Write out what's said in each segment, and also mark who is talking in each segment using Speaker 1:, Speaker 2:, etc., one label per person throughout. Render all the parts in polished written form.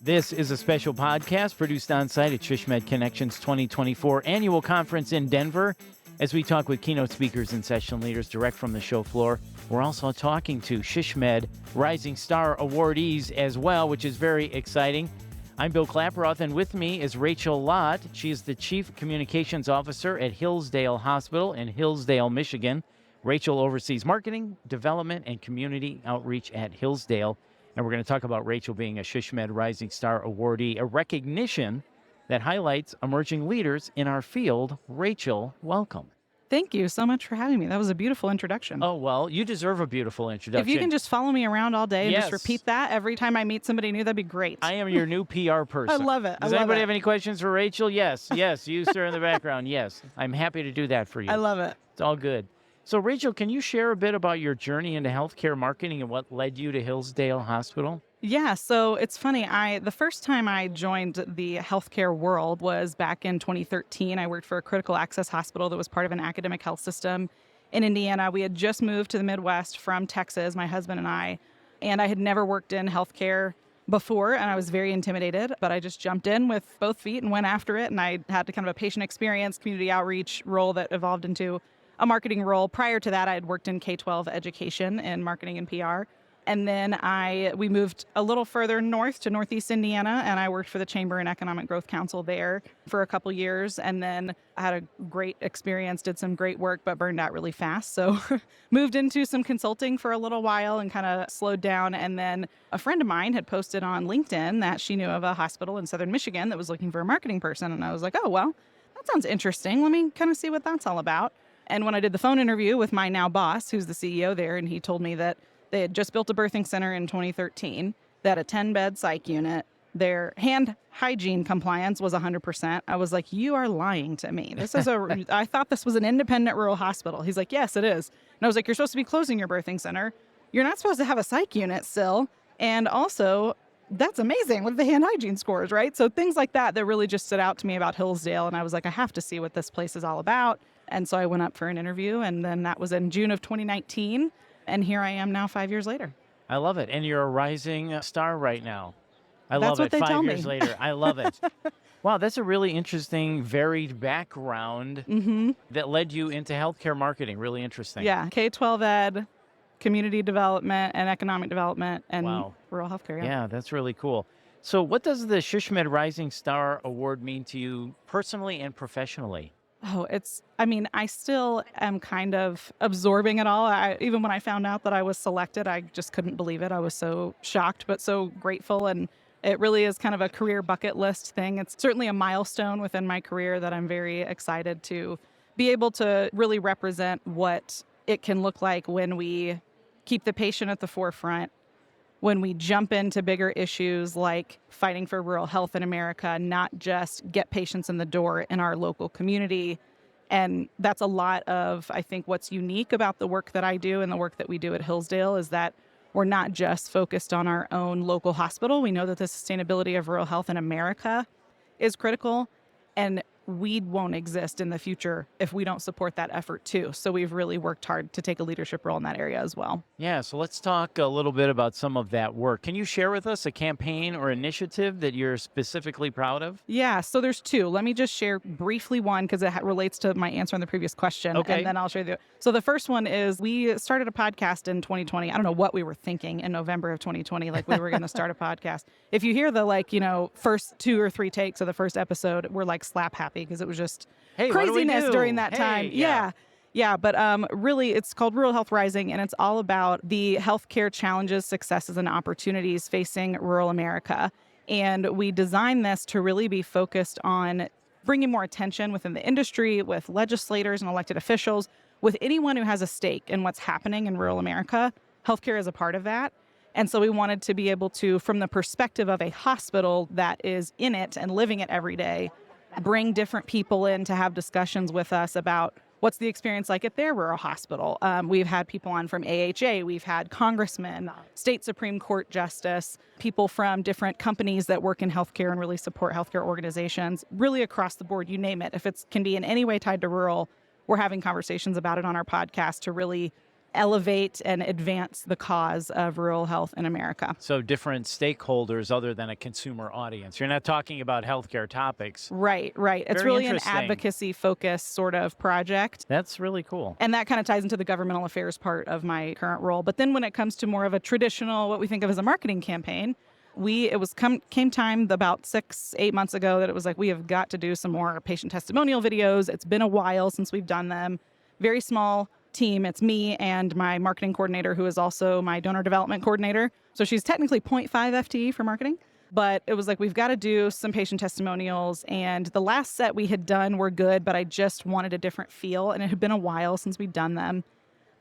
Speaker 1: This is a special podcast produced on site at SHSMD Connections 2024 annual conference in Denver. As we talk with keynote speakers and session leaders direct from the show floor, we're also talking to SHSMD Rising Star Awardees as well, which is very exciting. I'm Bill Klaproth, and with me is Rachel Lott. She is the Chief Communications Officer at Hillsdale Hospital in Hillsdale, Michigan. Rachel oversees marketing, development, and community outreach at Hillsdale. And we're going to talk about Rachel being a SHSMD Rising Star Awardee, a recognition that highlights emerging leaders in our field. Rachel, welcome.
Speaker 2: Thank you so much for having me. That was a beautiful introduction.
Speaker 1: Oh, well, you deserve a beautiful introduction.
Speaker 2: If you can just follow me around all day and
Speaker 1: Yes.
Speaker 2: just repeat that every time I meet somebody new, that'd be great.
Speaker 1: I am your new PR person.
Speaker 2: I love it.
Speaker 1: Does anybody have any questions for Rachel? Yes, you, sir, in the background. Yes, I'm happy to do that for you.
Speaker 2: I love it.
Speaker 1: It's all good. So, Rachel, can you share a bit about your journey into healthcare marketing and what led you to Hillsdale Hospital?
Speaker 2: Yeah, so it's funny. The first time I joined the healthcare world was back in 2013. I worked for a critical access hospital that was part of an academic health system in Indiana. We had just moved to the Midwest from Texas, my husband and I had never worked in healthcare before, and I was very intimidated, but I just jumped in with both feet and went after it, and I had kind of a patient experience, community outreach role that evolved into a marketing role. Prior to that, I had worked in K-12 education in marketing and PR. And then we moved a little further north to Northeast Indiana, and I worked for the Chamber and Economic Growth Council there for a couple years. And then I had a great experience, did some great work, but burned out really fast. So moved into some consulting for a little while and kind of slowed down. And then a friend of mine had posted on LinkedIn that she knew of a hospital in Southern Michigan that was looking for a marketing person. And I was like, oh, well, that sounds interesting. Let me kind of see what that's all about. And when I did the phone interview with my now boss, who's the CEO there, and he told me that they had just built a birthing center in 2013, they had a 10-bed psych unit, their hand hygiene compliance was 100%. I was like, you are lying to me. I thought this was an independent rural hospital. He's like, yes, it is. And I was like, you're supposed to be closing your birthing center. You're not supposed to have a psych unit still. And also, that's amazing with the hand hygiene scores, right? So things like that really just stood out to me about Hillsdale. And I was like, I have to see what this place is all about. And so I went up for an interview, and then that was in June of 2019. And here I am now 5 years later.
Speaker 1: I love it. And you're a rising star right now.
Speaker 2: That's
Speaker 1: love
Speaker 2: what
Speaker 1: it.
Speaker 2: they tell
Speaker 1: 5
Speaker 2: me.
Speaker 1: years later. I love it. Wow, that's a really interesting, varied background that led you into healthcare marketing. Really interesting.
Speaker 2: Yeah, K-12 ed, community development, and economic development, and rural healthcare.
Speaker 1: Yeah, that's really cool. So what does the SHSMD Rising Star Award mean to you personally and professionally?
Speaker 2: Oh, I still am kind of absorbing it all. Even when I found out that I was selected, I just couldn't believe it. I was so shocked, but so grateful. And it really is kind of a career bucket list thing. It's certainly a milestone within my career that I'm very excited to be able to really represent what it can look like when we keep the patient at the forefront, when we jump into bigger issues like fighting for rural health in America, not just get patients in the door in our local community. And that's a lot of, I think, what's unique about the work that I do and the work that we do at Hillsdale is that we're not just focused on our own local hospital. We know that the sustainability of rural health in America is critical, and we won't exist in the future if we don't support that effort too. So we've really worked hard to take a leadership role in that area as well.
Speaker 1: Yeah, so let's talk a little bit about some of that work. Can you share with us a campaign or initiative that you're specifically proud of?
Speaker 2: Yeah, so there's two. Let me just share briefly one because it relates to my answer on the previous question.
Speaker 1: Okay.
Speaker 2: And then I'll share the. So the first one is we started a podcast in 2020. I don't know what we were thinking in November of 2020, like we were going to start a podcast. If you hear the first 2 or 3 takes of the first episode, we're like slap happy because it was just craziness during that time. Yeah. But really, it's called Rural Health Rising, and it's all about the healthcare challenges, successes, and opportunities facing rural America. And we designed this to really be focused on bringing more attention within the industry, with legislators and elected officials, with anyone who has a stake in what's happening in rural America. Healthcare is a part of that. And so we wanted to be able to, from the perspective of a hospital that is in it and living it every day, bring different people in to have discussions with us about what's the experience like at their rural hospital. We've had people on from AHA, we've had congressmen, state Supreme Court justice, people from different companies that work in healthcare and really support healthcare organizations, really across the board, you name it. If it can be in any way tied to rural, we're having conversations about it on our podcast to really elevate and advance the cause of rural health in America.
Speaker 1: So different stakeholders other than a consumer audience. You're not talking about healthcare topics.
Speaker 2: Right. It's
Speaker 1: Very
Speaker 2: really an
Speaker 1: interesting.
Speaker 2: advocacy-focused sort of project.
Speaker 1: That's really cool.
Speaker 2: And that kind of ties into the governmental affairs part of my current role. But then when it comes to more of a traditional, what we think of as a marketing campaign, came time about 6-8 months ago that it was like, we have got to do some more patient testimonial videos. It's been a while since we've done them. Very small team. It's me and my marketing coordinator, who is also my donor development coordinator. So she's technically 0.5 FTE for marketing. But it was like, we've got to do some patient testimonials. And the last set we had done were good, but I just wanted a different feel. And it had been a while since we'd done them.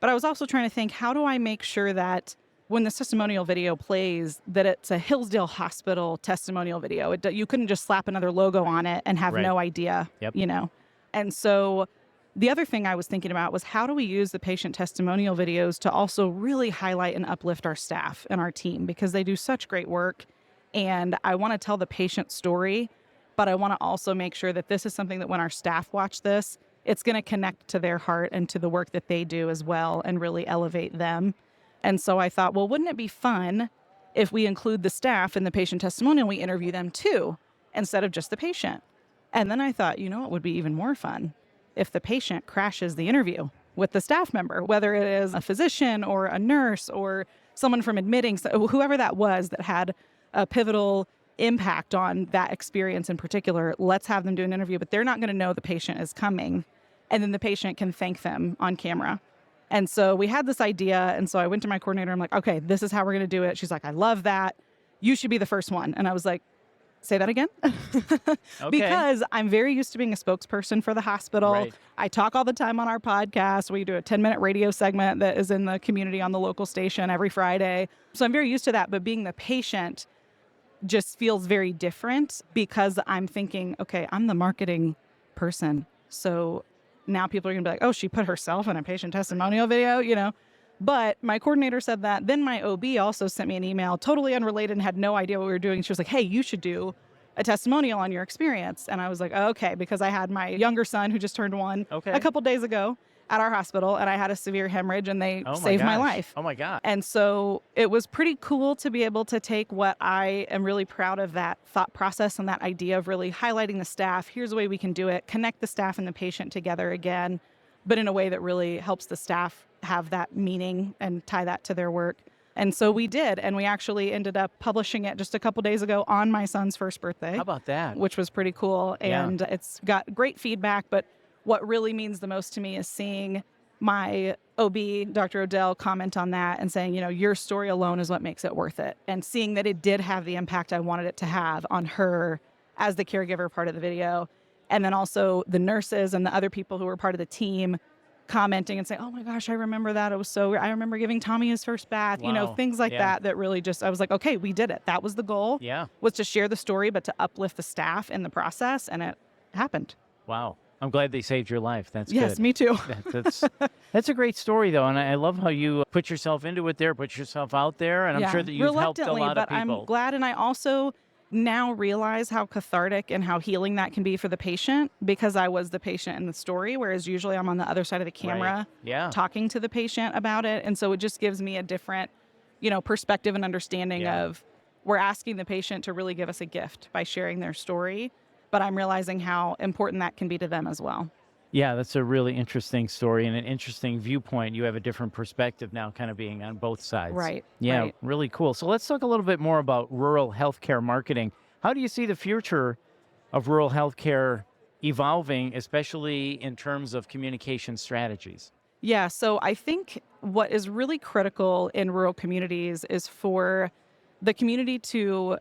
Speaker 2: But I was also trying to think, how do I make sure that when the testimonial video plays, that it's a Hillsdale Hospital testimonial video? You couldn't just slap another logo on it and have no idea, And so the other thing I was thinking about was, how do we use the patient testimonial videos to also really highlight and uplift our staff and our team, because they do such great work. And I want to tell the patient story, but I want to also make sure that this is something that when our staff watch this, it's going to connect to their heart and to the work that they do as well and really elevate them. And so I thought, well, wouldn't it be fun if we include the staff in the patient testimonial, we interview them too, instead of just the patient? And then I thought, what would be even more fun? If the patient crashes the interview with the staff member, whether it is a physician or a nurse or someone from admitting, whoever that was that had a pivotal impact on that experience in particular, let's have them do an interview, but they're not going to know the patient is coming. And then the patient can thank them on camera. And so we had this idea. And so I went to my coordinator. I'm like, okay, this is how we're going to do it. She's like, I love that. You should be the first one. And I was like, say that again?
Speaker 1: Okay.
Speaker 2: Because I'm very used to being a spokesperson for the hospital.
Speaker 1: Right.
Speaker 2: I talk all the time on our podcast. We do a 10-minute radio segment that is in the community on the local station every Friday. So I'm very used to that. But being the patient just feels very different, because I'm thinking, okay, I'm the marketing person. So now people are going to be like, oh, she put herself in a patient testimonial video, But my coordinator said that. Then my OB also sent me an email, totally unrelated, and had no idea what we were doing. She was like, hey, you should do a testimonial on your experience. And I was like, okay, because I had my younger son who just turned 1 a couple days ago at our hospital, and I had a severe hemorrhage, and they saved my life.
Speaker 1: Oh my God.
Speaker 2: And so it was pretty cool to be able to take what I am really proud of, that thought process and that idea of really highlighting the staff. Here's a way we can do it, connect the staff and the patient together again, but in a way that really helps the staff have that meaning and tie that to their work. And so we did, and we actually ended up publishing it just a couple days ago on my son's first birthday.
Speaker 1: How about that?
Speaker 2: Which was pretty cool. And it's got great feedback, but what really means the most to me is seeing my OB, Dr. Odell, comment on that and saying, your story alone is what makes it worth it. And seeing that it did have the impact I wanted it to have on her as the caregiver part of the video. And then also the nurses and the other people who were part of the team commenting and saying, oh my gosh, I remember that. It was I remember giving Tommy his first bath,
Speaker 1: Wow.
Speaker 2: Things like that really just, I was like, okay, we did it. That was the goal. Was to share the story, but to uplift the staff in the process. And it happened.
Speaker 1: Wow. I'm glad they saved your life. That's
Speaker 2: Yes,
Speaker 1: good.
Speaker 2: me too.
Speaker 1: That's a great story, though. And I love how you put yourself into it there, put yourself out there. And I'm sure that you've helped a lot of people.
Speaker 2: I'm glad. And I also now realize how cathartic and how healing that can be for the patient, because I was the patient in the story, whereas usually I'm on the other side of the camera talking to the patient about it. And so it just gives me a different, perspective and understanding of, we're asking the patient to really give us a gift by sharing their story. But I'm realizing how important that can be to them as well.
Speaker 1: Yeah, that's a really interesting story and an interesting viewpoint. You have a different perspective now, kind of being on both sides.
Speaker 2: Right.
Speaker 1: Yeah,
Speaker 2: right.
Speaker 1: Really cool. So let's talk a little bit more about rural healthcare marketing. How do you see the future of rural healthcare evolving, especially in terms of communication strategies?
Speaker 2: Yeah, so I think what is really critical in rural communities is for the community to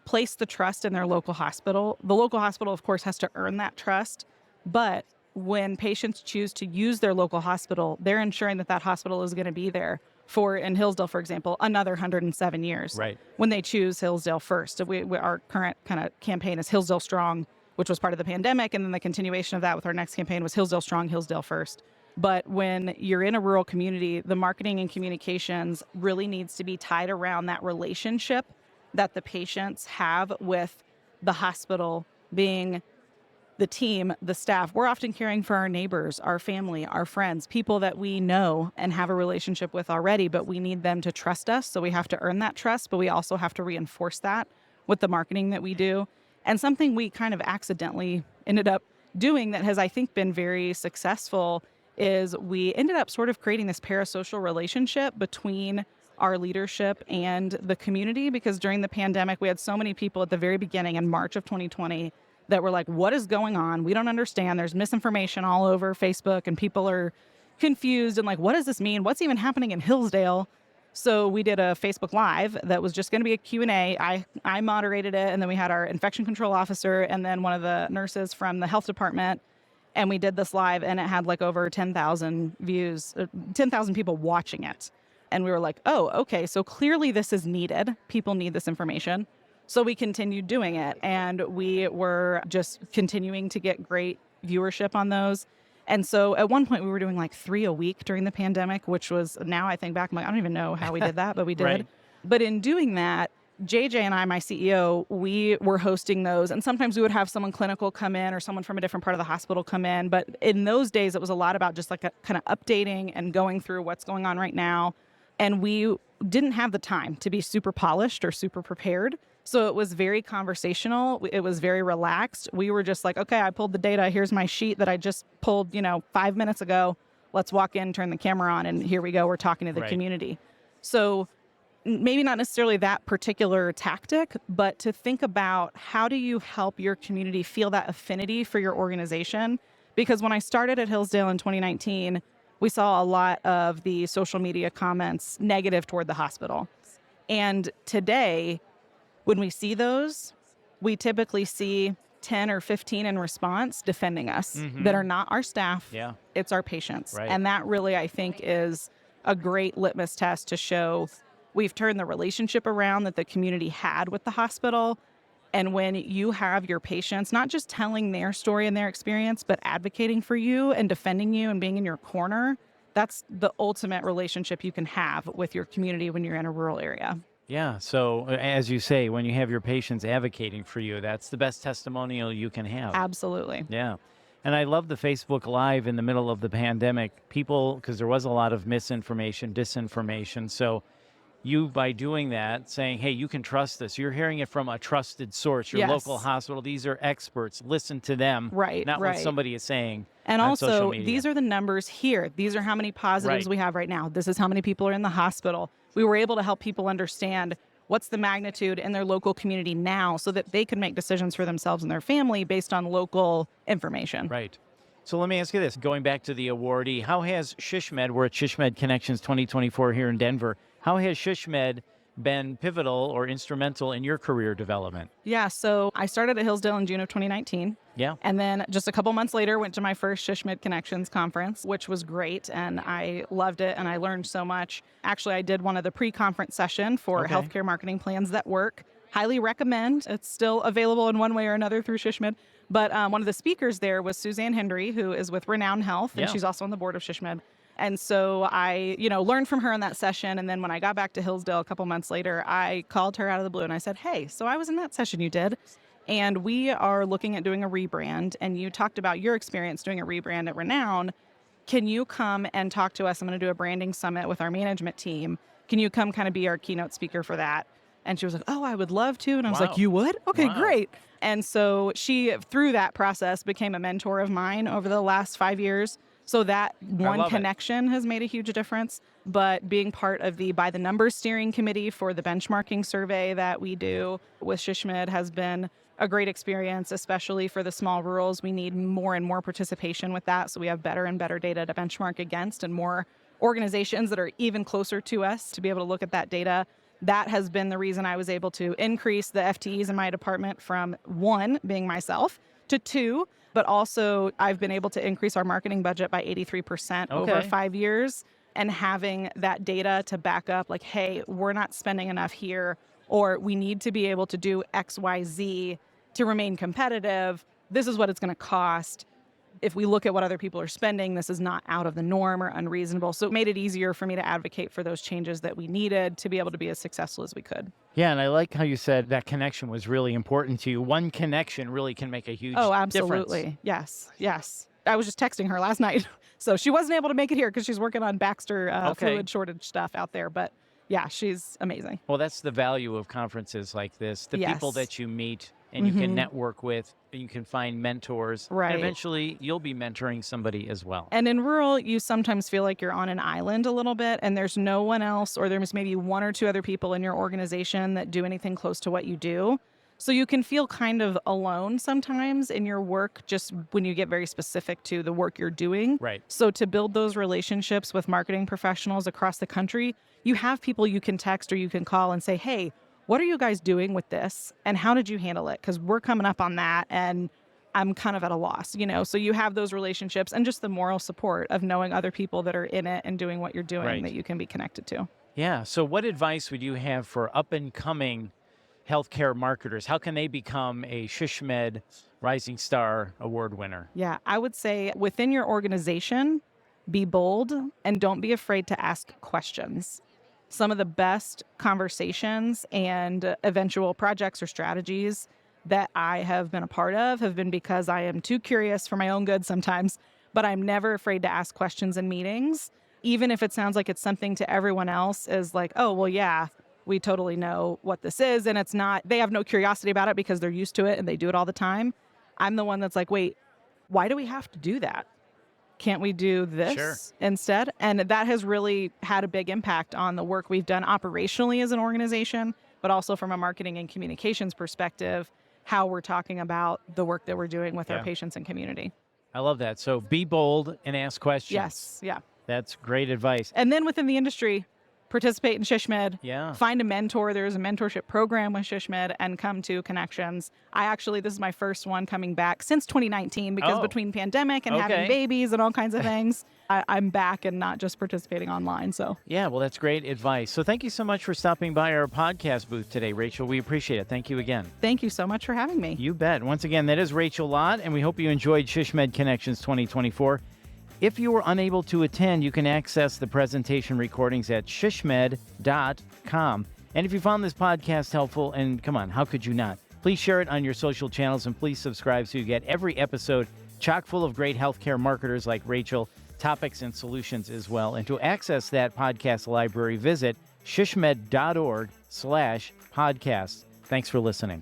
Speaker 2: place the trust in their local hospital. The local hospital, of course, has to earn that trust, but when patients choose to use their local hospital, they're ensuring that that hospital is going to be there for, in Hillsdale, for example, another 107 years.
Speaker 1: Right.
Speaker 2: When they choose Hillsdale first. Our current kind of campaign is Hillsdale Strong, which was part of the pandemic, and then the continuation of that with our next campaign was Hillsdale Strong, Hillsdale First. But when you're in a rural community, the marketing and communications really needs to be tied around that relationship that the patients have with the hospital being the team, the staff, we're often caring for our neighbors, our family, our friends, people that we know and have a relationship with already, but we need them to trust us. So we have to earn that trust, but we also have to reinforce that with the marketing that we do. And something we kind of accidentally ended up doing that has, I think, been very successful is we ended up sort of creating this parasocial relationship between our leadership and the community, because during the pandemic, we had so many people at the very beginning in March of 2020 that were like, what is going on? We don't understand. There's misinformation all over Facebook and people are confused and like, what does this mean? What's even happening in Hillsdale? So we did a Facebook Live that was just going to be a Q&A. I moderated it, and then we had our infection control officer and then one of the nurses from the health department. And we did this live, and it had like over 10,000 views, 10,000 people watching it. And we were like, oh, okay, so clearly this is needed. People need this information. So we continued doing it, and we were just continuing to get great viewership on those. And so at one point we were doing like 3 a week during the pandemic, which was, now I think back, I'm like, I don't even know how we did that, but we did.
Speaker 1: Right.
Speaker 2: But in doing that, JJ and I, my CEO, we were hosting those. And sometimes we would have someone clinical come in or someone from a different part of the hospital come in. But in those days, it was a lot about just like kind of updating and going through what's going on right now. And we didn't have the time to be super polished or super prepared. So it was very conversational. It was very relaxed. We were just like, okay, I pulled the data. Here's my sheet that I just pulled, 5 minutes ago. Let's walk in, turn the camera on, and here we go. We're talking to the community. So maybe not necessarily that particular tactic, but to think about how do you help your community feel that affinity for your organization? Because when I started at Hillsdale in 2019, we saw a lot of the social media comments negative toward the hospital. And today, when we see those, we typically see 10 or 15 in response defending us that are not our staff.
Speaker 1: Yeah.
Speaker 2: It's our patients.
Speaker 1: Right.
Speaker 2: And that really, I think, is a great litmus test to show we've turned the relationship around that the community had with the hospital. And when you have your patients not just telling their story and their experience, but advocating for you and defending you and being in your corner, that's the ultimate relationship you can have with your community when you're in a rural area.
Speaker 1: Yeah. So as you say, when you have your patients advocating for you, that's the best testimonial you can have.
Speaker 2: Absolutely.
Speaker 1: Yeah. And I love the Facebook Live in the middle of the pandemic. People, because there was a lot of misinformation, disinformation. So you, by doing that, saying, hey, you can trust this. You're hearing it from a trusted source, your local hospital. These are experts. Listen to them.
Speaker 2: Right.
Speaker 1: Not what somebody is saying.
Speaker 2: And
Speaker 1: on
Speaker 2: also,
Speaker 1: social media.
Speaker 2: these are the numbers here. These are how many positives we have right now. This is how many people are in the hospital. We were able to help people understand what's the magnitude in their local community now so that they can make decisions for themselves and their family based on local information.
Speaker 1: Right. So let me ask you this. Going back to the awardee, how has SHSMD, we're at SHSMD Connections 2024 here in Denver, how has SHSMD been pivotal or instrumental in your career development?
Speaker 2: Yeah, so I started at Hillsdale in June of 2019.
Speaker 1: Yeah.
Speaker 2: And then just a couple months later, went to my first SHSMD Connections conference, which was great. And I loved it and I learned so much. Actually, I did one of the pre-conference session for healthcare marketing plans that work. Highly recommend. It's still available in one way or another through SHSMD. But one of the speakers there was Suzanne Hendry, who is with Renown Health, and she's also on the board of SHSMD. And so I, learned from her in that session. And then when I got back to Hillsdale a couple months later, I called her out of the blue and I said, hey, so I was in that session you did. And we are looking at doing a rebrand. And you talked about your experience doing a rebrand at Renown. Can you come and talk to us? I'm going to do a branding summit with our management team. Can you come kind of be our keynote speaker for that? And she was like, oh, I would love to. And I was like, you would? Okay, great. And so she, through that process, became a mentor of mine over the last 5 years. So that one connection has made a huge difference. But being part of the by the numbers steering committee for the benchmarking survey that we do with SHSMD has been a great experience, especially for the small rurals. We need more and more participation with that. So we have better and better data to benchmark against and more organizations that are even closer to us to be able to look at that data. That has been the reason I was able to increase the FTEs in my department from 1, being myself, to 2. But also, I've been able to increase our marketing budget by 83% over 5 years. And having that data to back up, like, hey, we're not spending enough here, or we need to be able to do X, Y, Z to remain competitive. This is what it's going to cost. if we look at what other people are spending, this is not out of the norm or unreasonable. So it made it easier for me to advocate for those changes that we needed to be able to be as successful as we could.
Speaker 1: Yeah, and I like how you said that connection was really important to you. One connection really can make a huge
Speaker 2: Oh, absolutely.
Speaker 1: difference.
Speaker 2: Yes. I was just texting her last night. So she wasn't able to make it here because she's working on Baxter fluid shortage stuff out there. But yeah, she's amazing.
Speaker 1: Well, that's the value of conferences like this. The people
Speaker 2: Yes.
Speaker 1: that you meet and you can network with, and you can find mentors.
Speaker 2: Right.
Speaker 1: And eventually, you'll be mentoring somebody as well.
Speaker 2: And in rural, you sometimes feel like you're on an island a little bit, and there's no one else, or there's maybe one or two other people in your organization that do anything close to what you do. So you can feel kind of alone sometimes in your work, just when you get very specific to the work you're doing.
Speaker 1: Right.
Speaker 2: So to build those relationships with marketing professionals across the country, you have people you can text or you can call and say, hey, what are you guys doing with this? And how did you handle it? Because we're coming up on that and I'm kind of at a loss, So you have those relationships and just the moral support of knowing other people that are in it and doing what you're doing that you can be connected to.
Speaker 1: Yeah. So what advice would you have for up and coming healthcare marketers? How can they become a SHSMD Rising Star Award winner?
Speaker 2: Yeah, I would say within your organization, be bold and don't be afraid to ask questions. Some of the best conversations and eventual projects or strategies that I have been a part of have been because I am too curious for my own good sometimes, but I'm never afraid to ask questions in meetings, even if it sounds like it's something to everyone else is like, oh, well, yeah, we totally know what this is. And it's not, they have no curiosity about it because they're used to it and they do it all the time. I'm the one that's like, wait, why do we have to do that? Can't we do this instead? And that has really had a big impact on the work we've done operationally as an organization, but also from a marketing and communications perspective, how we're talking about the work that we're doing with our patients and community.
Speaker 1: I love that. So be bold and ask questions.
Speaker 2: Yes. Yeah.
Speaker 1: That's great advice.
Speaker 2: And then within the industry, participate in SHSMD.
Speaker 1: Yeah.
Speaker 2: Find a mentor. There's a mentorship program with SHSMD and come to Connections. This is my first one coming back since 2019 because between pandemic and having babies and all kinds of things, I'm back and not just participating online. So
Speaker 1: yeah, well, that's great advice. So thank you so much for stopping by our podcast booth today, Rachel. We appreciate it. Thank you again.
Speaker 2: Thank you so much for having me.
Speaker 1: You bet. Once again, that is Rachel Lott, and we hope you enjoyed SHSMD Connections 2024. If you were unable to attend, you can access the presentation recordings at shsmed.com. And if you found this podcast helpful, and come on, how could you not? Please share it on your social channels and please subscribe so you get every episode chock full of great healthcare marketers like Rachel, topics and solutions as well. And to access that podcast library, visit shsmed.org/podcasts. Thanks for listening.